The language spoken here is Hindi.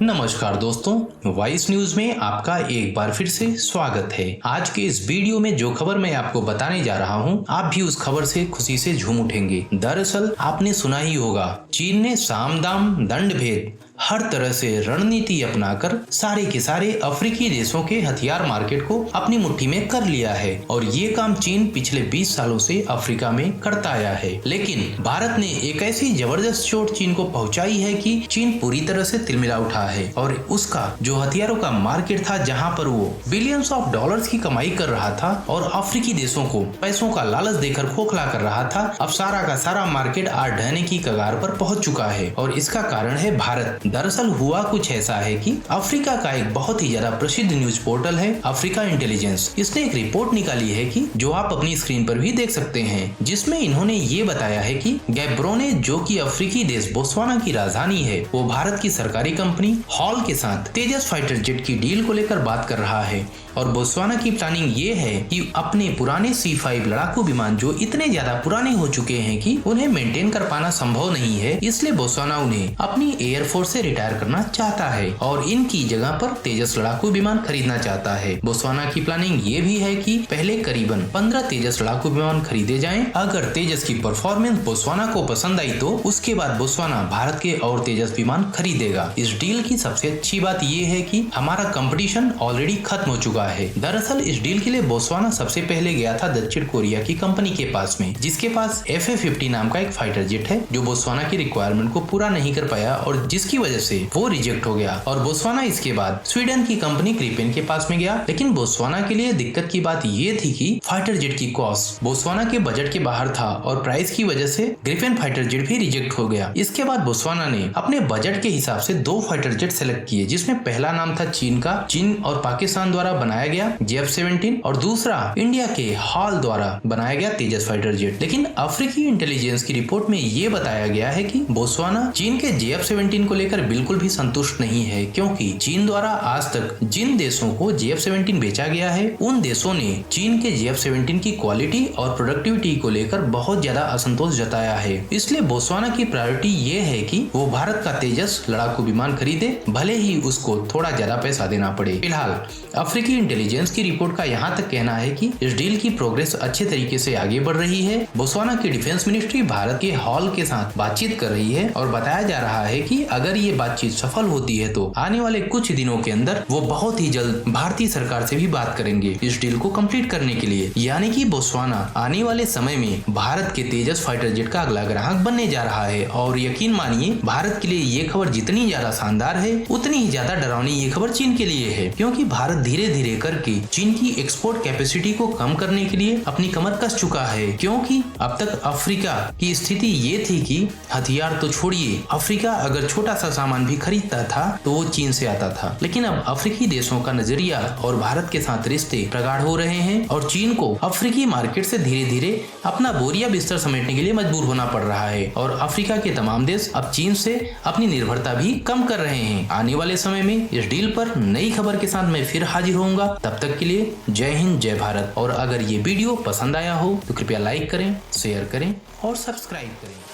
नमस्कार दोस्तों, वॉइस न्यूज में आपका एक बार फिर से स्वागत है। आज के इस वीडियो में जो खबर मैं आपको बताने जा रहा हूं, आप भी उस खबर से खुशी से झूम उठेंगे। दरअसल आपने सुना ही होगा, चीन ने साम दाम दंड भेद हर तरह से रणनीति अपनाकर सारे के सारे अफ्रीकी देशों के हथियार मार्केट को अपनी मुट्ठी में कर लिया है और ये काम चीन पिछले 20 सालों से अफ्रीका में करता आया है। लेकिन भारत ने एक ऐसी जबरदस्त चोट चीन को पहुंचाई है कि चीन पूरी तरह से तिलमिला उठा है और उसका जो हथियारों का मार्केट था, जहां पर वो बिलियंस ऑफ डॉलर्स की कमाई कर रहा था और अफ्रीकी देशों को पैसों का लालच देकर खोखला कर रहा था, अब सारा का सारा मार्केट आज ढहने की कगार पर पहुंच चुका है और इसका कारण है भारत। दरअसल हुआ कुछ ऐसा है कि अफ्रीका का एक बहुत ही ज्यादा प्रसिद्ध न्यूज पोर्टल है अफ्रीका इंटेलिजेंस, इसने एक रिपोर्ट निकाली है कि जो आप अपनी स्क्रीन पर भी देख सकते हैं, जिसमें इन्होंने ये बताया है कि गैब्रोने, जो कि अफ्रीकी देश बोत्सवाना की राजधानी है, वो भारत की सरकारी कंपनी हॉल के साथ तेजस फाइटर जेट की डील को लेकर बात कर रहा है और बोत्सवाना की प्लानिंग ये है कि अपने पुराने C5 लड़ाकू विमान जो इतने ज्यादा पुराने हो चुके हैं कि उन्हें मेंटेन कर पाना संभव नहीं है, इसलिए बोत्सवाना उन्हें अपनी एयरफोर्स से रिटायर करना चाहता है और इनकी जगह पर तेजस लड़ाकू विमान खरीदना चाहता है। बोत्सवाना की प्लानिंग ये भी है कि पहले करीबन 15 तेजस लड़ाकू विमान खरीदे जाएं। अगर तेजस की परफॉर्मेंस बोत्सवाना को पसंद आई तो उसके बाद बोत्सवाना भारत के और तेजस विमान खरीदेगा। इस डील की सबसे अच्छी बात ये है कि हमारा कंपटीशन ऑलरेडी खत्म हो चुका है। दरअसल इस डील के लिए बोत्सवाना सबसे पहले गया था दक्षिण कोरिया की कंपनी के पास में, जिसके पास FA-50 नाम का एक फाइटर जेट है जो बोत्सवाना की रिक्वायरमेंट को पूरा नहीं कर पाया और जिसकी वजह से वो रिजेक्ट हो गया और बोत्सवाना इसके बाद स्वीडन की कंपनी ग्रिपेन के पास में गया। लेकिन बोत्सवाना के लिए दिक्कत की बात ये थी कि फाइटर जेट की कॉस्ट बोत्सवाना के बजट के बाहर था और प्राइस की वजह से ग्रिपेन फाइटर जेट भी रिजेक्ट हो गया। इसके बाद बोत्सवाना ने अपने बजट के हिसाब से 2 फाइटर जेट सेलेक्ट किए, जिसमें पहला नाम था चीन का, चीन और पाकिस्तान द्वारा बनाया गया JF-17 और दूसरा इंडिया के हॉल द्वारा बनाया गया तेजस फाइटर जेट। लेकिन अफ्रीकी इंटेलिजेंस की रिपोर्ट में ये बताया गया है कि बोत्सवाना चीन के JF-17 को लेकर बिल्कुल भी संतुष्ट नहीं है, क्योंकि चीन द्वारा आज तक जिन देशों को JF-17 बेचा गया है, उन देशों ने चीन के JF-17 की क्वालिटी और प्रोडक्टिविटी को लेकर बहुत ज्यादा असंतोष जताया है। इसलिए बोत्सवाना की प्रायोरिटी ये है कि वो भारत का तेजस लड़ाकू विमान खरीदे, भले ही उसको थोड़ा ज्यादा पैसा देना पड़े। फिलहाल अफ्रीकी इंटेलिजेंस की रिपोर्ट का यहाँ तक कहना है कि इस डील की प्रोग्रेस अच्छे तरीके से आगे बढ़ रही है। बोत्सवाना की डिफेंस मिनिस्ट्री भारत के हॉल के साथ बातचीत कर रही है और बताया जा रहा है कि अगर ये बातचीत सफल होती है तो आने वाले कुछ दिनों के अंदर वो बहुत ही जल्द भारतीय सरकार से भी बात करेंगे इस डील को कंप्लीट करने के लिए। यानी कि बोत्सवाना आने वाले समय में भारत के तेजस फाइटर जेट का अगला ग्राहक बनने जा रहा है और यकीन मानिए, भारत के लिए ये खबर जितनी ज्यादा शानदार है उतनी ही ज्यादा डरावनी ये खबर चीन के लिए है, क्योंकि भारत धीरे धीरे करके चीन की एक्सपोर्ट कैपेसिटी को कम करने के लिए अपनी कमर कस चुका है। क्योंकि अब तक अफ्रीका की स्थिति ये थी कि हथियार तो छोड़िए, अफ्रीका अगर छोटा सा सामान भी खरीदता था तो वो चीन से आता था। लेकिन अब अफ्रीकी देशों का नजरिया और भारत के साथ रिश्ते प्रगाढ़ हो रहे हैं और चीन को अफ्रीकी मार्केट से धीरे धीरे अपना बोरिया बिस्तर समेटने के लिए मजबूर होना पड़ रहा है और अफ्रीका के तमाम देश अब चीन से अपनी निर्भरता भी कम कर रहे हैं। आने वाले समय में इस डील पर नई खबर के साथ मैं फिर हाजिर होऊंगा। तब तक के लिए जय हिंद, जय भारत। और अगर ये वीडियो पसंद आया हो तो कृपया लाइक करें, शेयर करें और सब्सक्राइब करें।